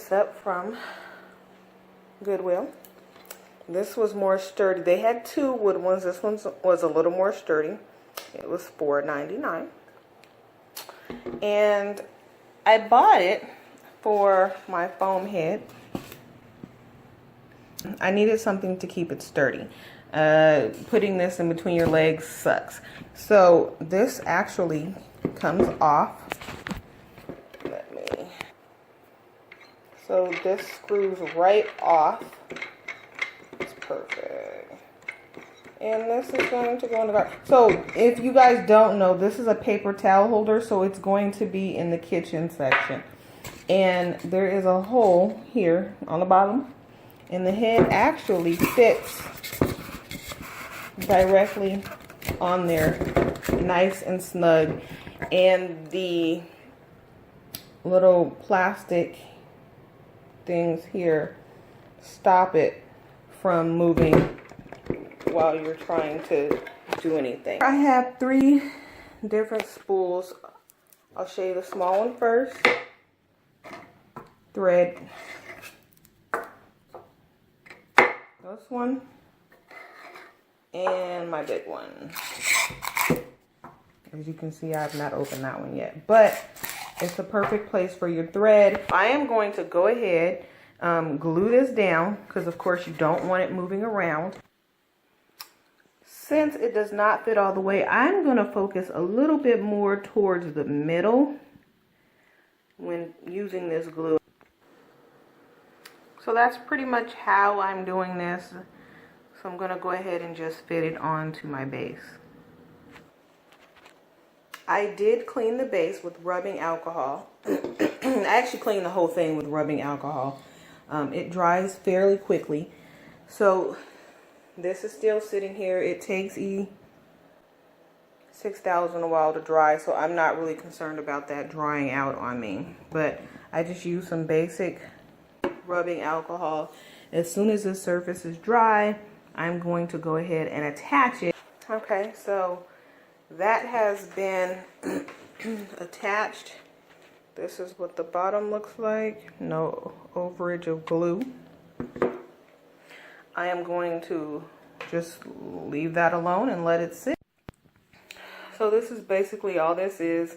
this up from Goodwill. This was more sturdy. They had two wood ones. This one was a little more sturdy. It was $4.99. And I bought it for my foam head. I needed something to keep it sturdy. Putting this in between your legs sucks. So this actually comes off. So this screws right off. It's perfect. And this is going to go in the garbage. So if you guys don't know, this is a paper towel holder, so it's going to be in the kitchen section. And there is a hole here on the bottom. And the head actually fits directly on there, nice and snug. And the little plastic things here stop it from moving while you're trying to do anything. I have 3 different spools. I'll show you the small one first. Thread. This one. And my big one. As you can see, I have not opened that one yet. But it's the perfect place for your thread. I am going to go ahead, glue this down, because of course you don't want it moving around. Since it does not fit all the way, I'm going to focus a little bit more towards the middle when using this glue. So that's pretty much how I'm doing this. So I'm going to go ahead and just fit it onto my base. I did clean the base with rubbing alcohol. I actually cleaned the whole thing with rubbing alcohol. It dries fairly quickly. So this is still sitting here. It takes E6000 a while to dry, so I'm not really concerned about that drying out on me. But I just use some basic rubbing alcohol. As soon as the surface is dry, I'm going to go ahead and attach it. Okay, so that has been attached. This is what the bottom looks like. No overage of glue. I am going to just leave that alone and let it sit. So this is basically all this is.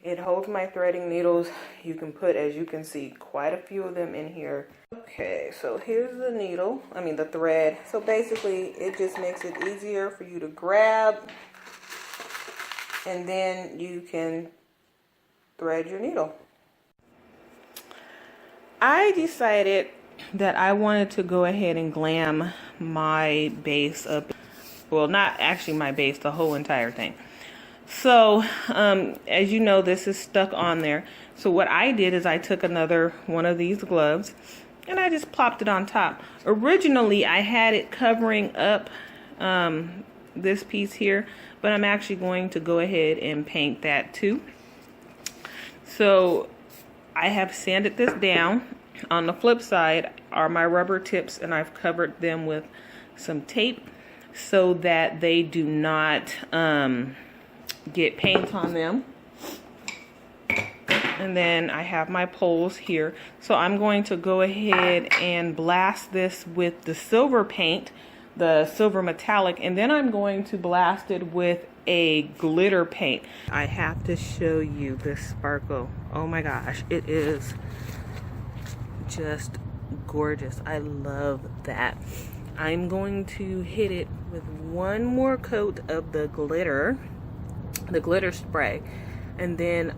It holds my threading needles. You can put, as you can see, quite a few of them in here. Okay, so here's the needle, the thread. So basically it just makes it easier for you to grab, and then you can thread your needle. I decided that I wanted to go ahead and glam my base up. Well, not actually my base, the whole entire thing. So, as you know, this is stuck on there. So what I did is I took another one of these gloves and I just plopped it on top. Originally, I had it covering up this piece here, but I'm actually going to go ahead and paint that too. So I have sanded this down. On the flip side are my rubber tips, and I've covered them with some tape so that they do not get paint on them. And then I have my poles here. So I'm going to go ahead and blast this with the silver paint, the silver metallic, and then I'm going to blast it with a glitter paint. I have to show you this sparkle. Oh my gosh, it is just gorgeous. I love that. I'm going to hit it with one more coat of the glitter spray, and then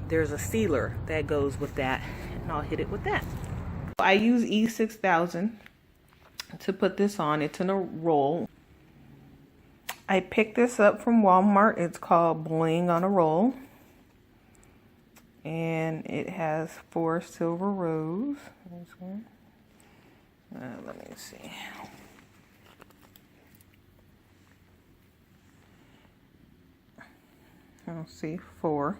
there's a sealer that goes with that, and I'll hit it with that. I use E6000 to put this on. It's in a roll. I picked this up from Walmart. It's called Bling on a Roll, and it has 4 silver rows. Let me see. I'll see 4.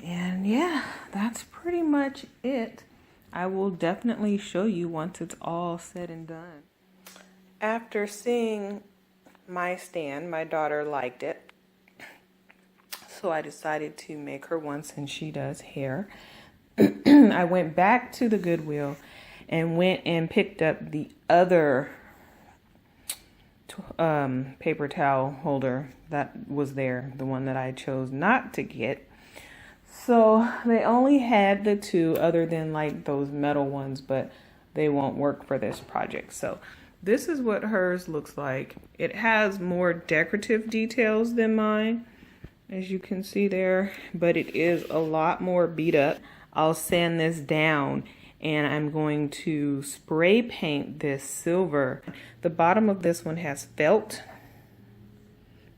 And yeah, that's pretty much it. I will definitely show you once it's all said and done. After seeing my stand, my daughter liked it. So I decided to make her one since she does hair. I went back to the Goodwill and went and picked up the other paper towel holder that was there, the one that I chose not to get. So they only had the two, other than like those metal ones, but they won't work for this project. So this is what hers looks like. It has more decorative details than mine, as you can see there, but it is a lot more beat up. I'll sand this down and I'm going to spray paint this silver. The bottom of this one has felt.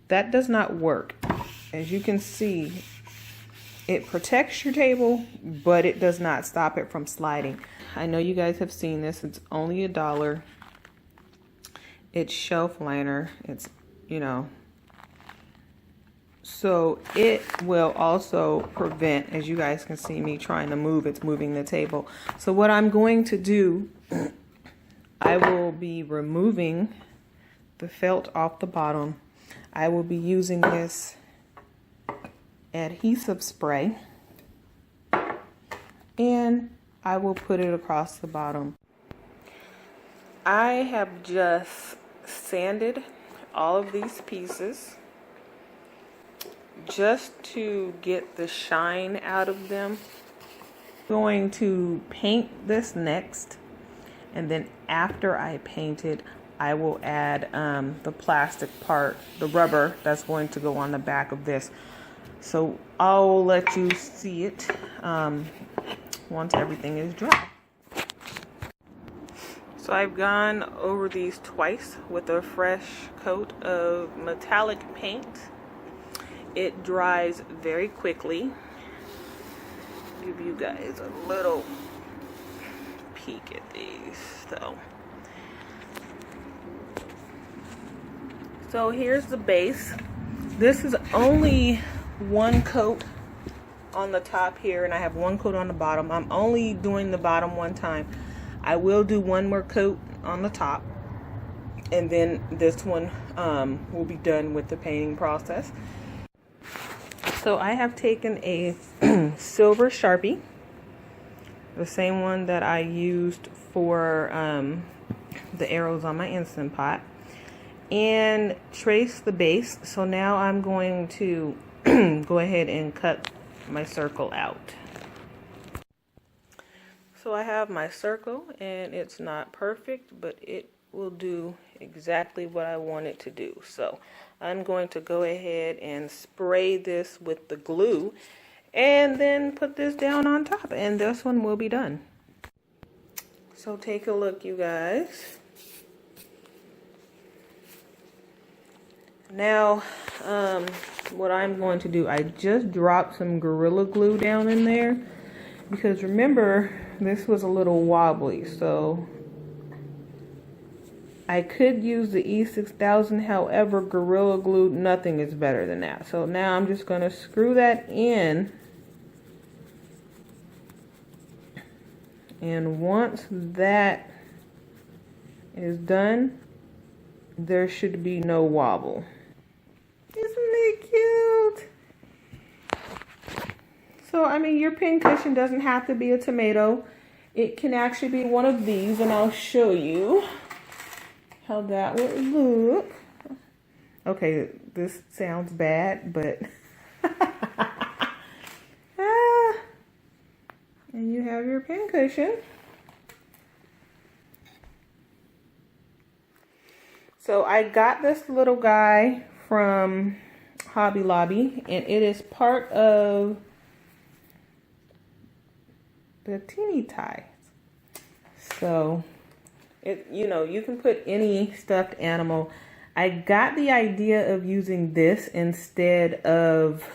That does not work. As you can see, it protects your table, but it does not stop it from sliding. I know you guys have seen this. It's only $1. It's shelf liner. It's, you know, so it will also prevent, as you guys can see me trying to move, it's moving the table. So what I'm going to do, I will be removing the felt off the bottom. I will be using this adhesive spray and I will put it across the bottom. I have just sanded all of these pieces just to get the shine out of them. I'm going to paint this next, and then after I paint it, I will add the plastic part, the rubber that's going to go on the back of this. So I'll let you see it once everything is dry. So I've gone over these twice with a fresh coat of metallic paint. It dries very quickly. Give you guys a little peek at these. So here's the base. This is only one coat on the top here, and I have one coat on the bottom. I'm only doing the bottom one time. I will do one more coat on the top, and then this one will be done with the painting process. So I have taken a silver Sharpie, the same one that I used for the arrows on my Instant Pot, and trace the base. So now I'm going to go ahead and cut my circle out. So I have my circle, and it's not perfect, but it will do exactly what I want it to do. So I'm going to go ahead and spray this with the glue and then put this down on top, and this one will be done. So take a look, you guys. Now what I'm going to do, I just dropped some Gorilla Glue down in there because remember this was a little wobbly, so I could use the E6000, however, Gorilla Glue, nothing is better than that. So now I'm just going to screw that in. And once that is done, there should be no wobble. Isn't it cute? So, I mean, your pin cushion doesn't have to be a tomato. It can actually be one of these, and I'll show you how that would look. Okay, this sounds bad, but and you have your pin cushion. So I got this little guy from Hobby Lobby, and it is part of the teeny ties. So it, you know, you can put any stuffed animal. I got the idea of using this instead of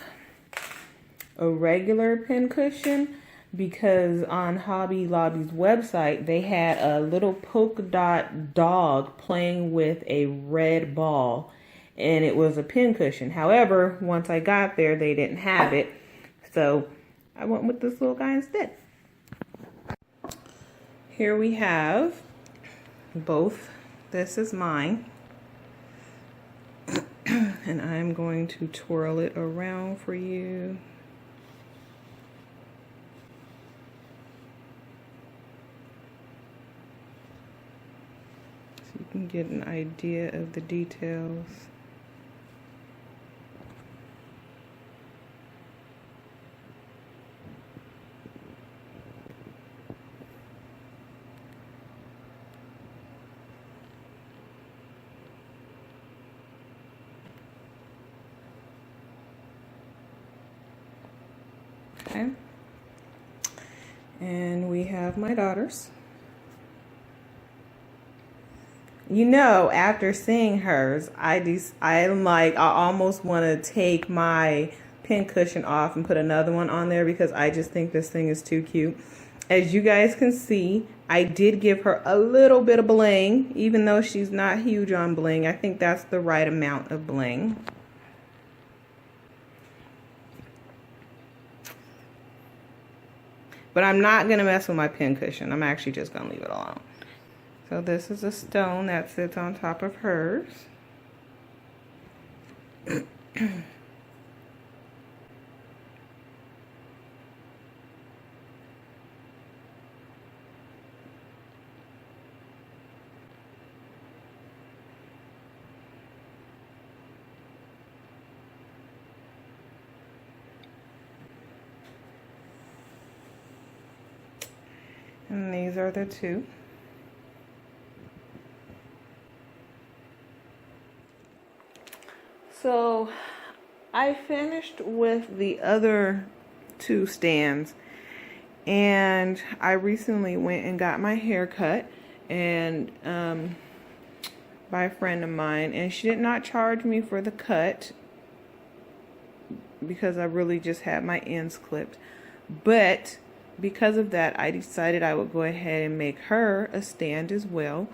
a regular pin cushion because on Hobby Lobby's website they had a little polka dot dog playing with a red ball, and it was a pin cushion. However, once I got there, they didn't have it, so I went with this little guy instead. Here we have both. This is mine. And I'm going to twirl it around for you. So you can get an idea of the details. Okay. And we have my daughters. You know, after seeing hers, I almost want to take my pin cushion off and put another one on there because I just think this thing is too cute. As you guys can see, I did give her a little bit of bling, even though she's not huge on bling. I think that's the right amount of bling. But I'm not going to mess with my pin cushion. I'm actually just going to leave it alone. So this is a stone that sits on top of hers. And these are the two. So I finished with the other two stands, and I recently went and got my hair cut and by a friend of mine, and she did not charge me for the cut because I really just had my ends clipped. But because of that, I decided I would go ahead and make her a stand as well.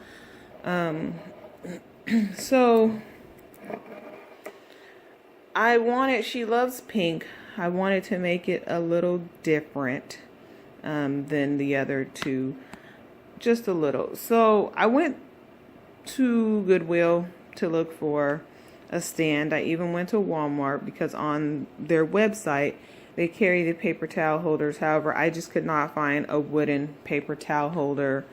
So she loves pink. I wanted to make it a little different than the other two, just a little. So I went to Goodwill to look for a stand. I even went to Walmart because on their website they carry the paper towel holders. However, I just could not find a wooden paper towel holder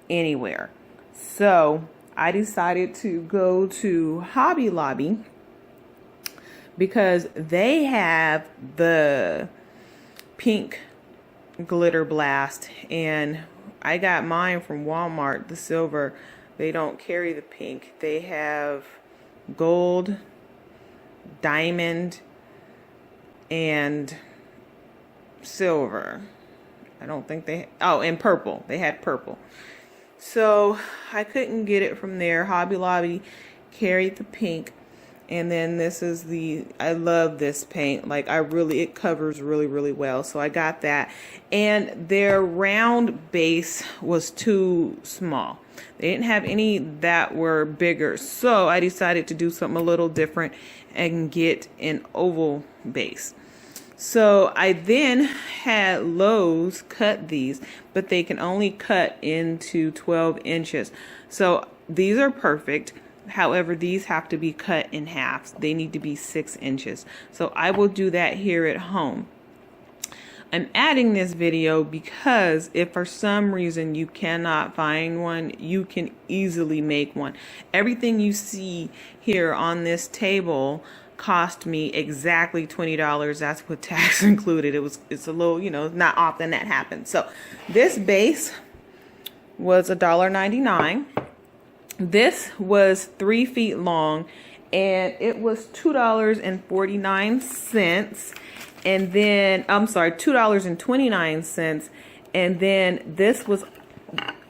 anywhere. So I decided to go to Hobby Lobby because they have the pink glitter blast, and I got mine from Walmart, the silver. They don't carry the pink. They have gold, diamond, and silver. I don't think they, oh, and purple. They had purple. So I couldn't get it from there. Hobby Lobby carried the pink. And then this is I love this paint. Like, it covers really, really well. So I got that. And their round base was too small. They didn't have any that were bigger. So I decided to do something a little different and get an oval base. So I then had Lowe's cut these, but they can only cut into 12 inches. So these are perfect. However, these have to be cut in half. They need to be 6 inches. So I will do that here at home. I'm adding this video because if for some reason you cannot find one, you can easily make one. Everything you see here on this table cost me exactly $20. That's with tax included. It's a little, not often that happens. So this base was $1.99. This was 3 feet long, and it was $2.49. And then, I'm sorry, $2.29. And then this was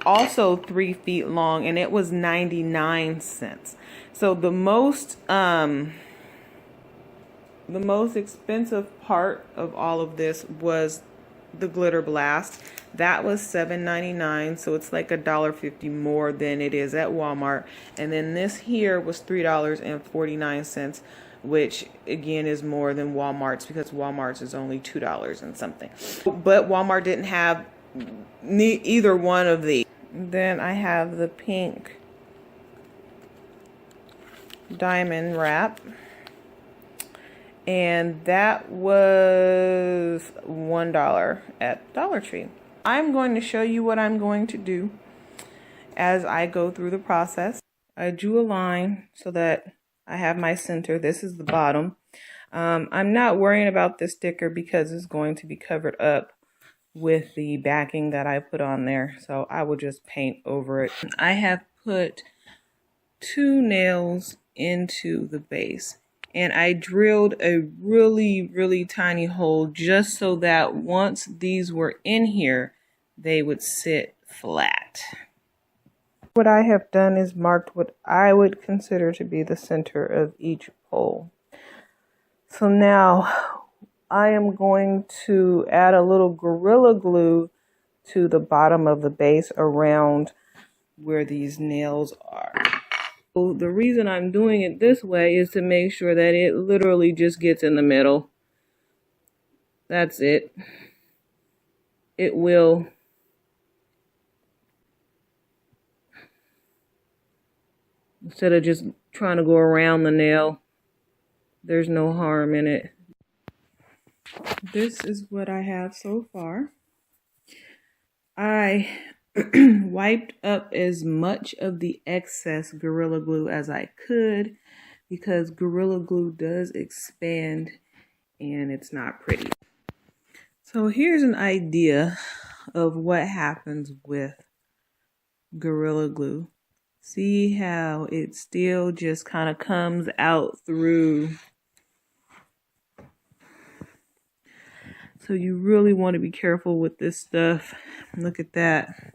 also 3 feet long, and it was 99 cents. So the most expensive part of all of this was the glitter blast. That was $7.99, so it's like $1.50 more than it is at Walmart. And then this here was $3.49, which again is more than Walmart's because Walmart's is only $2 and something. But Walmart didn't have either one of these. Then I have the pink diamond wrap, and that was $1 at Dollar Tree. I'm going to show you what I'm going to do, as I go through the process. I drew a line so that I have my center. This is the bottom. I'm not worrying about this sticker because it's going to be covered up with the backing that I put on there. So I will just paint over it. I have put 2 nails into the base, and I drilled a really tiny hole just so that once these were in here, they would sit flat. What I have done is marked what I would consider to be the center of each pole. So now I am going to add a little Gorilla Glue to the bottom of the base around where these nails are. So the reason I'm doing it this way is to make sure that it literally just gets in the middle. That's it. It will. Instead of just trying to go around the nail, there's no harm in it. This is what I have so far. I wiped up as much of the excess Gorilla Glue as I could because Gorilla Glue does expand and it's not pretty. So here's an idea of what happens with Gorilla Glue. See how it still just kind of comes out through. So you really want to be careful with this stuff. Look at that.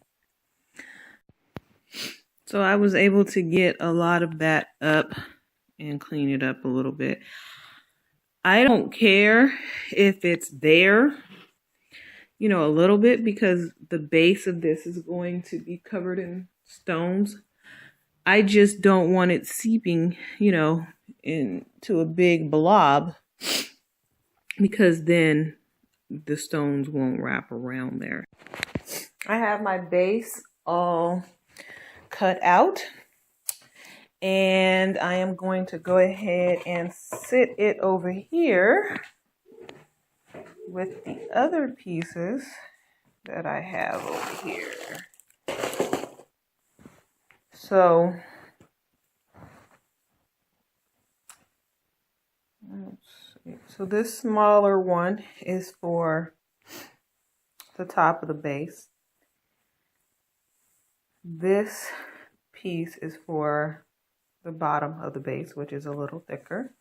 So I was able to get a lot of that up and clean it up a little bit. I don't care if it's there, you know, a little bit, because the base of this is going to be covered in stones. I just don't want it seeping, you know, into a big blob, because then the stones won't wrap around there. I have my base all cut out, and I am going to go ahead and sit it over here with the other pieces that I have over here. So let's see. So this smaller one is for the top of the base. This piece is for the bottom of the base, which is a little thicker.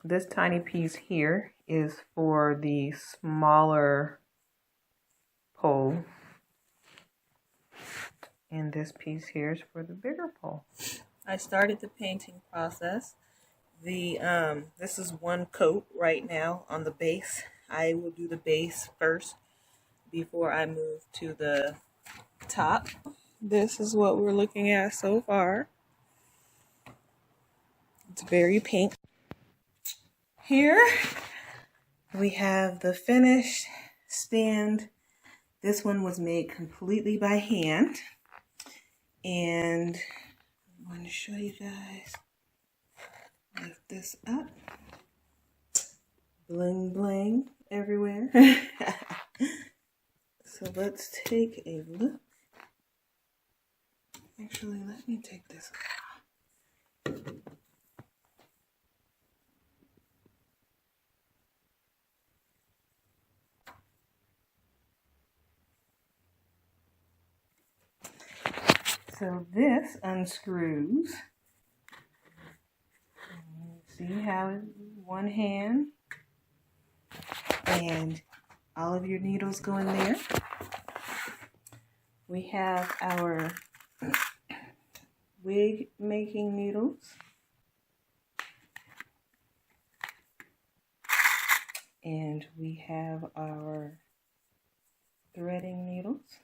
This tiny piece here is for the smaller pole. And this piece here is for the bigger pole. I started the painting process. This is one coat right now on the base. I will do the base first before I move to the top. This is what we're looking at so far. It's very pink. Here we have the finished stand. This one was made completely by hand. And I'm going to show you guys. Lift this up. Bling bling everywhere. So let's take a look. Actually, let me take this off. So this unscrews. See how one hand and all of your needles go in there. We have our wig making needles. And we have our threading needles.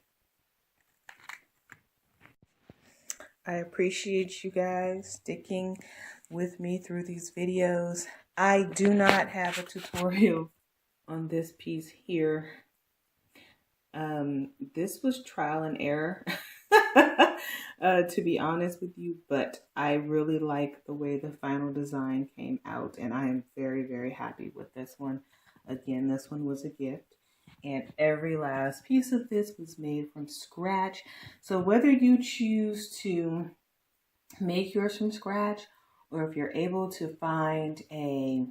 I appreciate you guys sticking with me through these videos. I do not have a tutorial on this piece here. This was trial and error, to be honest with you, but I really like the way the final design came out, and I am very, very happy with this one. Again, this one was a gift, And every last piece of this was made from scratch. So whether you choose to make yours from scratch, or if you're able to find a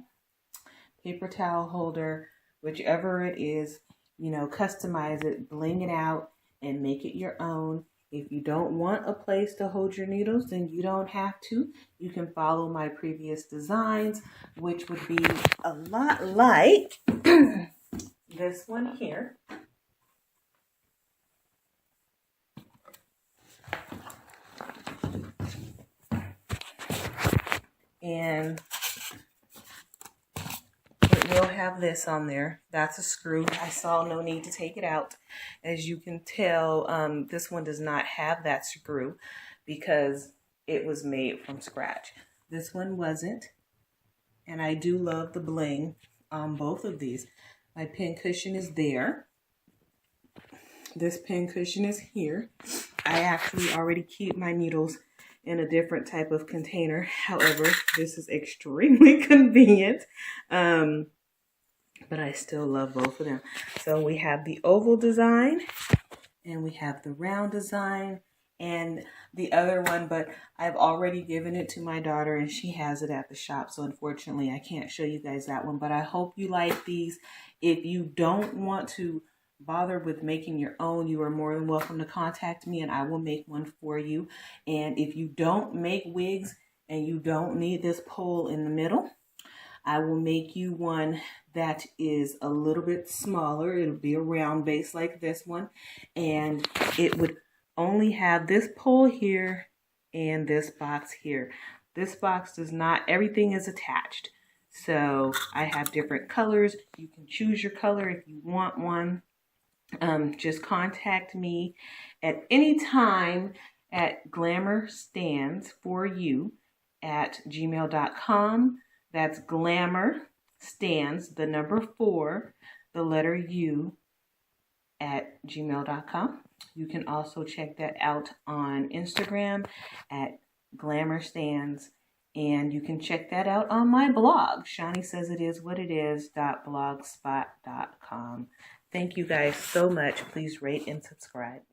paper towel holder, whichever it is, you know, customize it, bling it out, and make it your own. If you don't want a place to hold your needles, then you don't have to. You can follow my previous designs, which would be a lot like this one here. And it will have this on there. That's a screw. I saw no need to take it out. As you can tell, this one does not have that screw because it was made from scratch. This one wasn't. And I do love the bling on both of these. My pin cushion is there. This pin cushion is here. I actually already keep my needles in a different type of container. However, this is extremely convenient. But I still love both of them. So we have the oval design and we have the round design and the other one, but I've already given it to my daughter and she has it at the shop. So unfortunately, I can't show you guys that one, but I hope you like these. If you don't want to bother with making your own, you are more than welcome to contact me and I will make one for you. And if you don't make wigs and you don't need this pole in the middle, I will make you one that is a little bit smaller. It'll be a round base like this one, and it would only have this pole here and this box here. This box does not, everything is attached. So I have different colors. You can choose your color if you want one. Just contact me at any time at glamourstands4u@gmail.com. That's glamour stands, the number 4, the letter U @gmail.com. You can also check that out on Instagram at glamour stands. And you can check that out on my blog, ShawneeSaysItIsWhatItis.blogspot.com. Thank you guys so much. Please rate and subscribe.